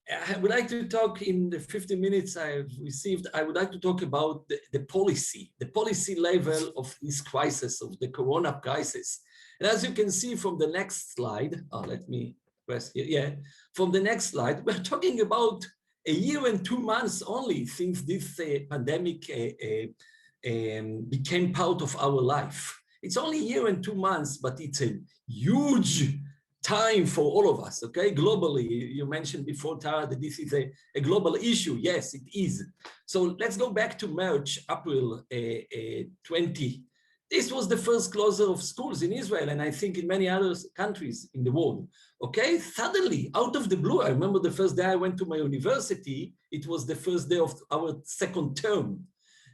I would like to talk in the 50 minutes I've received. I would like to talk about the policy level of this crisis, of the Corona crisis. And as you can see from the next slide, let me press here. Yeah, from the next slide, we're talking about a year and 2 months only since this pandemic became part of our life. It's only a year and 2 months, but it's a huge time for all of us, okay? Globally, you mentioned before, Tara, that this is a global issue. Yes, it is. So let's go back to March, April 20. This was the first closure of schools in Israel, and I think in many other countries in the world, okay? Suddenly, out of the blue, I remember the first day I went to my university, it was the first day of our second term.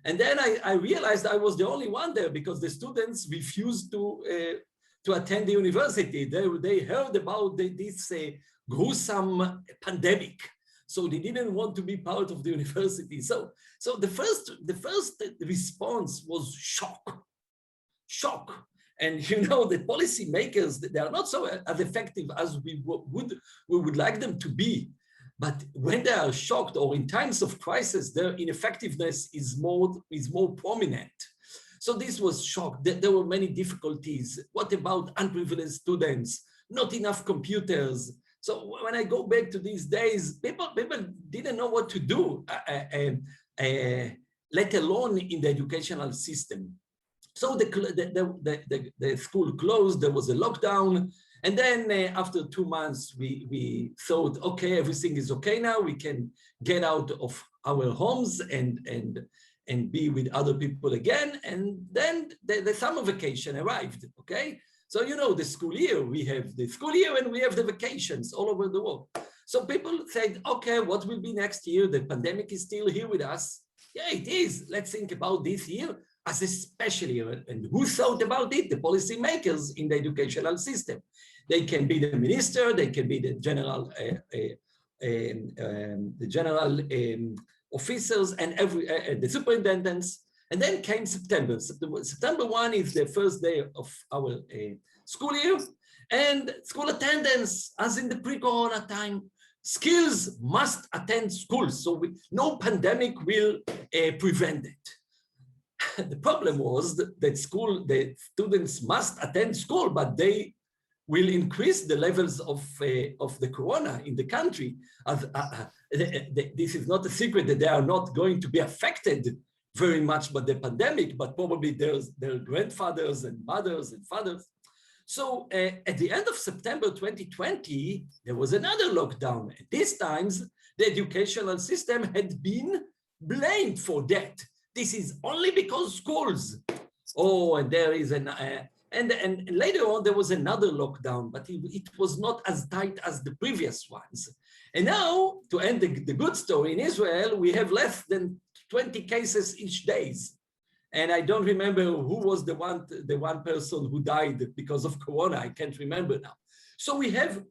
And then I realized I was the only one there because the students refused to attend the university. They heard about this gruesome pandemic, so they didn't want to be part of the university. So the first response was shock. And you know, the policymakers, they are not so as effective as we would like them to be. But when they are shocked, or in times of crisis, their ineffectiveness is more prominent. So this was shock. There were many difficulties. What about unprivileged students? Not enough computers. So when I go back to these days, people didn't know what to do, let alone in the educational system. So the school closed, there was a lockdown. And then after 2 months, we thought, okay, everything is okay now. We can get out of our homes and be with other people again. And then the summer vacation arrived, okay? So, you know, the school year, we have the school year and we have the vacations all over the world. So people said, okay, what will be next year? The pandemic is still here with us. Yeah, it is. Let's think about this year as a special year. And who thought about it? The policymakers in the educational system. They can be the minister, they can be the general officers and the superintendents. And then came September. September 1 is the first day of our school year, and school attendance, as in the pre-corona time, schools must attend schools. So no pandemic will prevent it. The problem was that the students must attend school, but they will increase the levels of the corona in the country. This is not a secret that they are not going to be affected very much by the pandemic, but probably their grandfathers and mothers and fathers. So at the end of September 2020, there was another lockdown. At these times, the educational system had been blamed for that. This is only because schools. Oh, and there is and later on, there was another lockdown, but it was not as tight as the previous ones. And now, to end the good story, in Israel, we have less than 20 cases each day. And I don't remember who was the one person who died because of corona. I can't remember now. So we have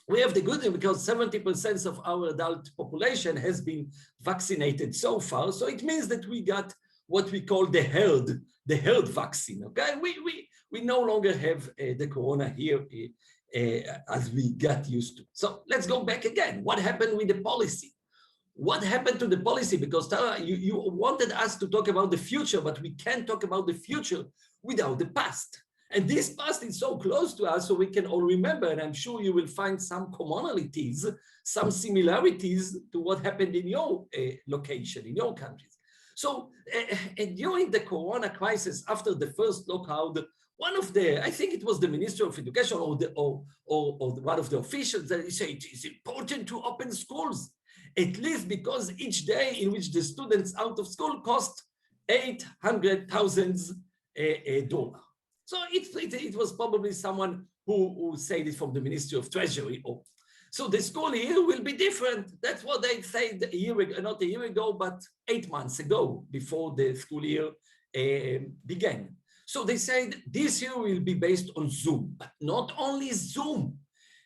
the good thing because 70% of our adult population has been vaccinated so far. So it means that we got what we call the herd vaccine. Okay, we no longer have the corona here as we got used to. So let's go back again. What happened with the policy? What happened to the policy? Because Tara, you wanted us to talk about the future, but we can't talk about the future without the past. And this past is so close to us, so we can all remember, and I'm sure you will find some commonalities, some similarities to what happened in your location, in your countries. So during the corona crisis, after the first lockout, one of I think it was the Minister of Education or one of the officials that said it is important to open schools, at least because each day in which the students out of school cost $800,000. So it was probably someone who said it from the Ministry of Treasury. So the school year will be different. That's what they said a year ago, not a year ago, but 8 months ago, before the school year began. So they said this year will be based on Zoom, but not only Zoom.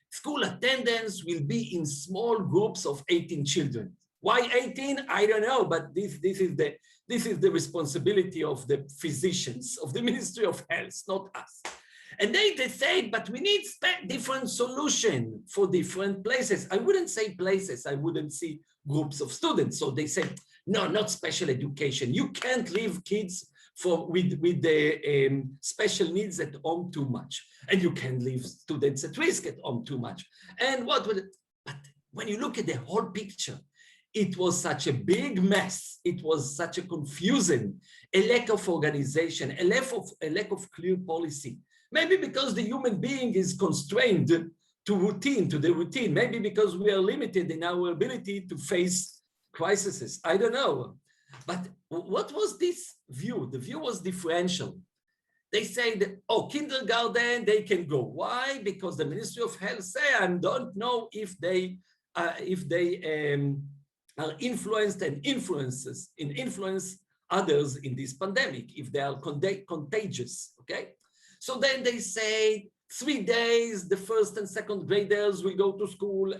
School attendance will be in small groups of 18 children. Why 18? I don't know, but this is the responsibility of the physicians, of the Ministry of Health, not us. And they say, but we need different solution for different places. I wouldn't say places, I wouldn't see groups of students. So they say, no, not special education. You can't leave kids with the special needs at home too much. And you can leave students at risk at home too much. And but when you look at the whole picture, it was such a big mess. It was such a confusion, a lack of organization, a lack of clear policy. Maybe because the human being is constrained to the routine. Maybe because we are limited in our ability to face crises. I don't know. But what was this view? The view was differential. They say that, oh, kindergarten, they can go. Why? Because the Ministry of Health say, I don't know if they are influenced and influence others in this pandemic, if they are contagious, okay? So then they say 3 days, the first and second graders will go to school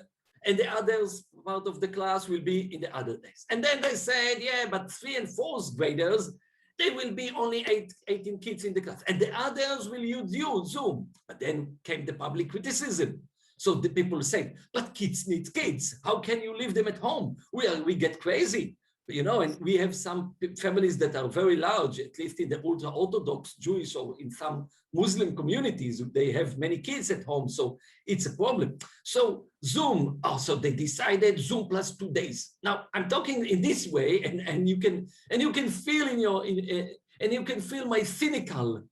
and the others part of the class will be in the other days. And then they said, yeah, but 3rd and 4th graders, they will be only 18 kids in the class and the others will use Zoom. But then came the public criticism. So the people say, but kids need kids. How can you leave them at home? We get crazy, you know, and we have some families that are very large, at least in the ultra-Orthodox Jewish or in some Muslim communities, they have many kids at home, so it's a problem. So Zoom, also they decided Zoom plus 2 days. Now I'm talking in this way, and you can feel and you can feel my cynical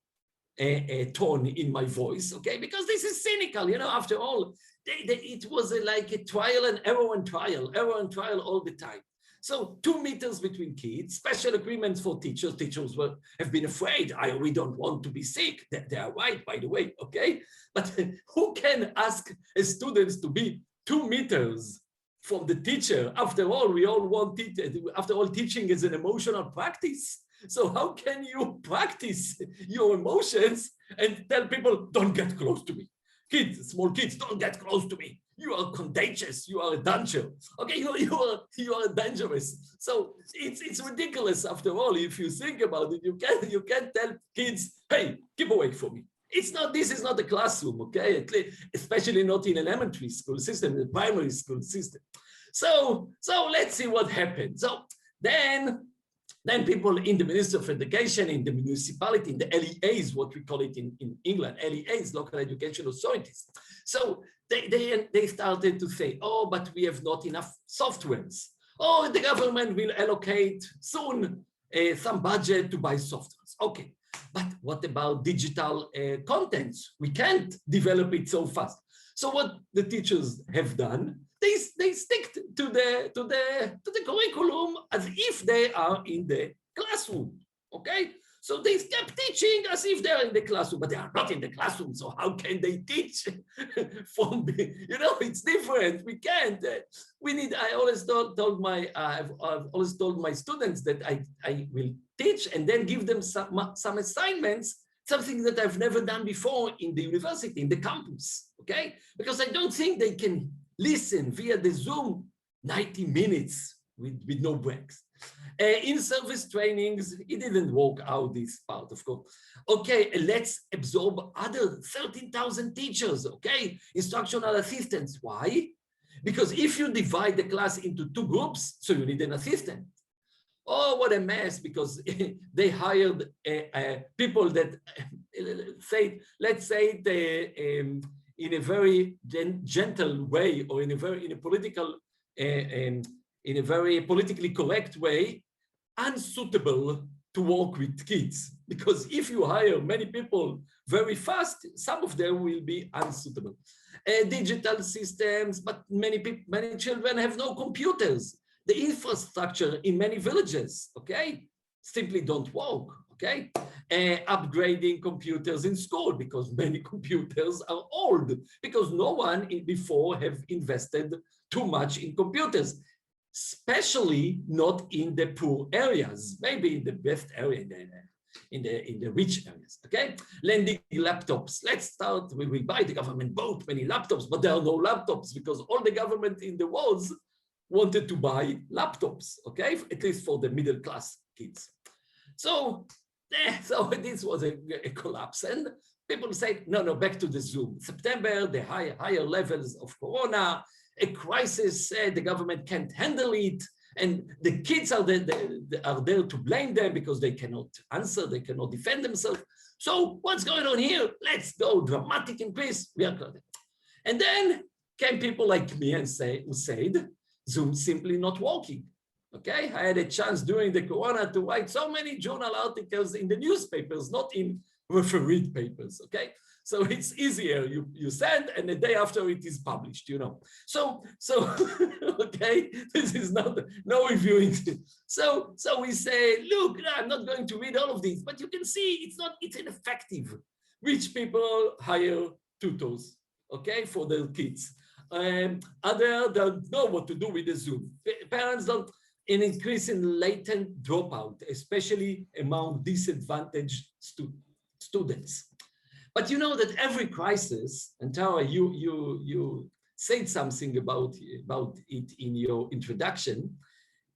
tone in my voice, okay? Because this is cynical, you know, after all, it was like a trial and error and trial all the time. So 2 meters between kids, special agreements for teachers. Teachers have been afraid. We don't want to be sick. They are right, by the way, okay? But who can ask students to be 2 meters from the teacher? After all, we all want it. After all, teaching is an emotional practice. So how can you practice your emotions and tell people, don't get close to me? Kids, small kids, don't get close to me. You are contagious. You are a danger. Okay, you are dangerous. So it's ridiculous after all. If you think about it, you can't tell kids, hey, keep away from me. This is not a classroom, okay? Especially not in elementary school system, the primary school system. So let's see what happens. So then people in the Ministry of Education, in the municipality, in the LEAs, what we call it in England, LEAs, local education authorities. So they started to say, oh, but we have not enough softwares. Oh, the government will allocate soon some budget to buy softwares. Okay, but what about digital contents? We can't develop it so fast. So what the teachers have done, they stick to the curriculum as if they are in the classroom, okay? So they kept teaching as if they are in the classroom, but they are not in the classroom. So how can they teach from, you know, it's different. We can't. I always I've always told my students that I will teach and then give them some assignments, something that I've never done before in the university, in the campus, okay? Because I don't think they can listen via the Zoom 90 minutes with no breaks. In-service trainings, it didn't work out this part, of course. Okay, let's absorb other 13,000 teachers, okay? Instructional assistants, why? Because if you divide the class into 2 groups, so you need an assistant. Oh, what a mess, because they hired people that say, let's say in a very gentle way, or in a very politically correct way, unsuitable to work with kids. Because if you hire many people very fast, some of them will be unsuitable. Digital systems, but many children have no computers. The infrastructure in many villages, okay, simply don't work, okay? Upgrading computers in school, because many computers are old, because no one before have invested too much in computers, especially not in the poor areas, maybe in the best area, in the rich areas, okay? Lending laptops. Let's start, we will buy, the government bought many laptops, but there are no laptops because all the government in the world wanted to buy laptops, okay? At least for the middle class kids. So So this was a collapse. And people said, no, no, back to the Zoom. September, the higher levels of Corona, a crisis, the government can't handle it. And the kids are there to blame them because they cannot answer, they cannot defend themselves. So what's going on here? Let's go dramatic increase. We are closing. And then came people like me and who said, Zoom simply not working. Okay, I had a chance during the Corona to write so many journal articles in the newspapers, not in refereed papers. Okay, so it's easier. You send, and the day after it is published. You know. So okay, this is not no reviewing. So we say, look, no, I'm not going to read all of these, but you can see it's ineffective. Rich people hire tutors, okay, for their kids. Others don't know what to do with the Zoom. Parents don't. An increase in latent dropout, especially among disadvantaged students. But you know that every crisis, and Tara, you said something about it in your introduction,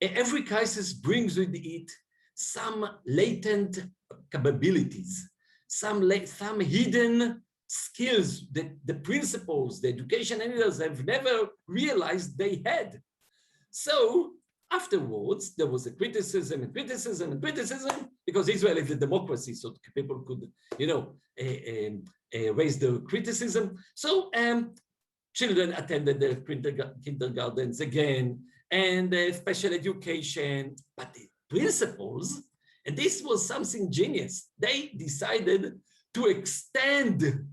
every crisis brings with it some latent capabilities, some hidden skills that the principals, the education editors have never realized they had. So afterwards, there was a criticism and criticism and criticism because Israel is a democracy, so people could, raise their criticism. So children attended their kindergartens again and special education, but the principals, and this was something genius, they decided to extend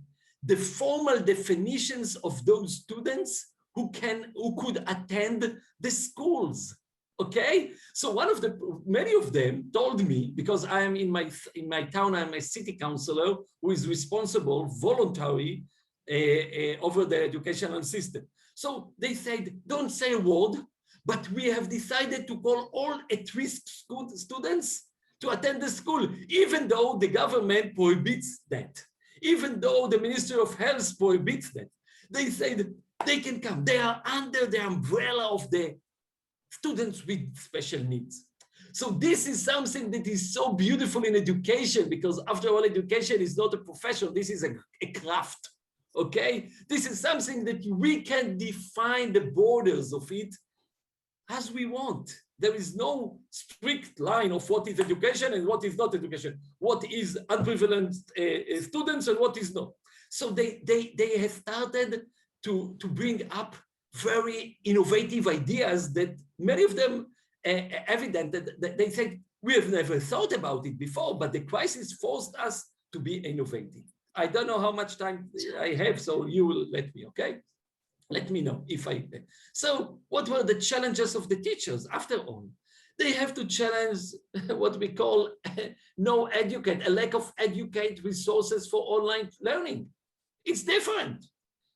the formal definitions of those students who could attend the schools. Okay, so many of them told me, because I am in my town, I'm a city councillor who is responsible voluntarily over the educational system. So they said, don't say a word, but we have decided to call all at-risk students to attend the school, even though the government prohibits that, even though the Ministry of Health prohibits that. They said they can come. They are under the umbrella of the students with special needs. So this is something that is so beautiful in education, because after all, education is not a profession, this is a craft, okay? This is something that we can define the borders of it as we want. There is no strict line of what is education and what is not education, what is unprivileged students and what is not. So they have started to bring up very innovative ideas that many of them evident that they said, we have never thought about it before, but the crisis forced us to be innovative. I don't know how much time I have, so you will let me, okay? Let me know if I... So what were the challenges of the teachers after all? They have to challenge what we call a lack of educate resources for online learning. It's different.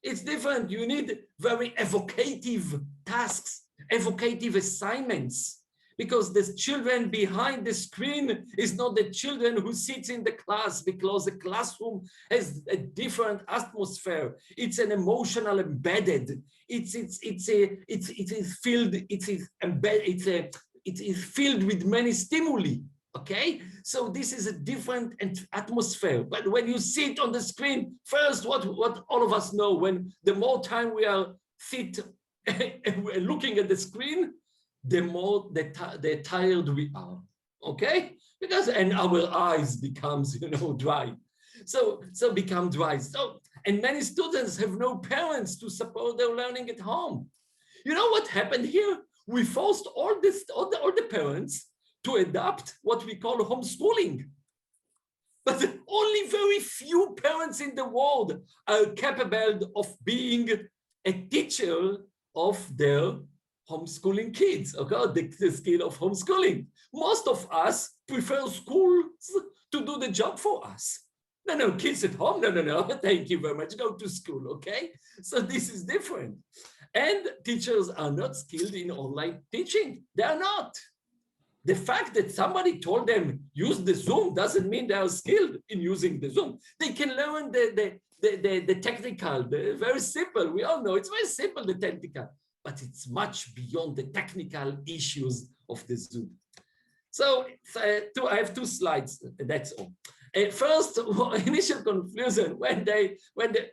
It's different. You need very evocative tasks, evocative assignments, because the children behind the screen is not the children who sits in the class, because the classroom has a different atmosphere. It's an emotional embedded. It is filled with many stimuli. Okay, so this is a different atmosphere. But when you sit on the screen, first, what all of us know, when the more time we are looking at the screen, the more the tired we are. Okay, and our eyes becomes dry. So become dry. And many students have no parents to support their learning at home. You know what happened here? We forced all the parents to adopt what we call homeschooling. But only very few parents in the world are capable of being a teacher of their homeschooling kids, okay? The skill of homeschooling. Most of us prefer schools to do the job for us. No, kids at home, no, thank you very much, go to school, okay? So this is different. And teachers are not skilled in online teaching. They are not. The fact that somebody told them use the Zoom doesn't mean they are skilled in using the Zoom. They can learn the technical, very simple. We all know it's very simple, the technical, but it's much beyond the technical issues of the Zoom. So I have two slides. That's all. First, initial conclusion when they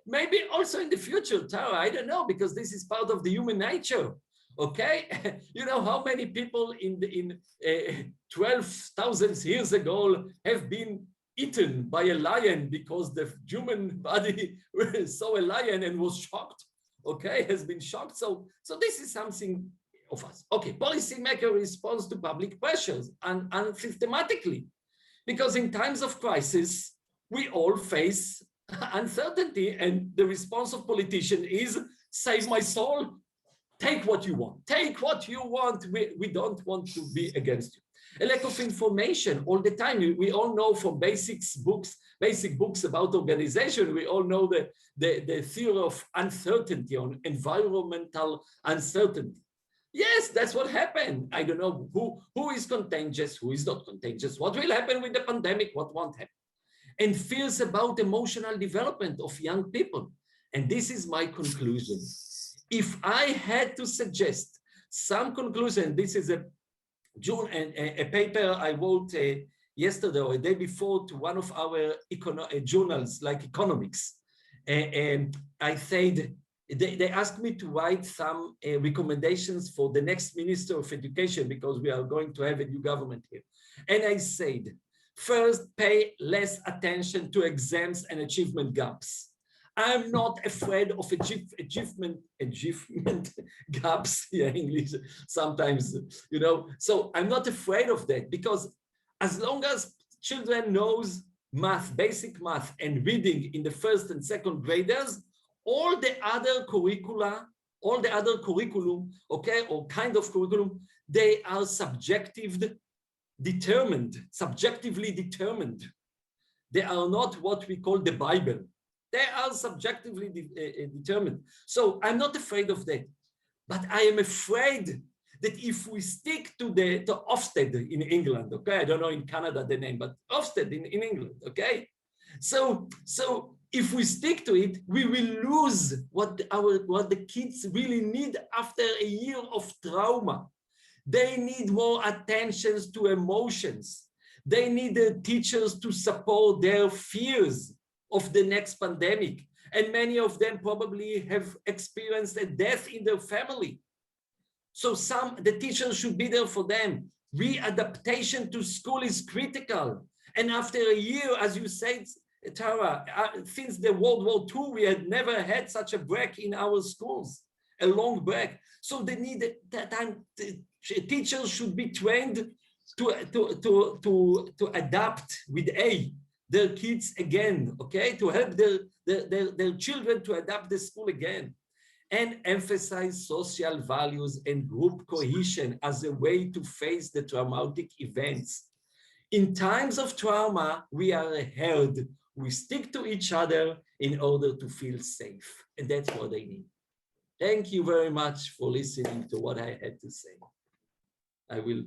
maybe also in the future, Tara, I don't know, because this is part of the human nature. Okay, you know how many people in 12,000 years ago have been eaten by a lion because the human body saw a lion and was shocked. Okay, has been shocked. So this is something of us. Okay, policymaker responds to public pressures and systematically, because in times of crisis, we all face uncertainty, and the response of politicians is save my soul, take what you want, take what you want. We don't want to be against you. A lack of information all the time. We all know from basic books about organization, we all know the theory of uncertainty, on environmental uncertainty. Yes, that's what happened. I don't know who is contagious, who is not contagious, what will happen with the pandemic, what won't happen. And fears about emotional development of young people. And this is my conclusion. If I had to suggest some conclusion, this is a paper I wrote yesterday or a day before to one of our journals like economics. And I said, they asked me to write some recommendations for the next Minister of Education, because we are going to have a new government here. And I said, first, pay less attention to exams and achievement gaps. I'm not afraid of achievement gaps, yeah, English sometimes, you know. So I'm not afraid of that, because as long as children knows math, basic math and reading in the first and second graders, all the other curriculum, okay, or kind of curriculum, they are subjectively determined. They are not what we call the Bible. They are subjectively determined. So I'm not afraid of that. But I am afraid that if we stick to Ofsted in England, okay, I don't know in Canada the name, but Ofsted in England, okay? So if we stick to it, we will lose what the kids really need after a year of trauma. They need more attention to emotions. They need the teachers to support their fears of the next pandemic. And many of them probably have experienced a death in their family. So the teachers should be there for them. Readaptation to school is critical. And after a year, as you said, Tara, since the World War II, we had never had such a break in our schools, a long break. So they need that time. Teachers should be trained to adapt with their kids again, okay, to help their children to adapt the school again, and emphasize social values and group cohesion as a way to face the traumatic events. In times of trauma, we are a herd. We stick to each other in order to feel safe, and that's what they need. Thank you very much for listening to what I had to say. I will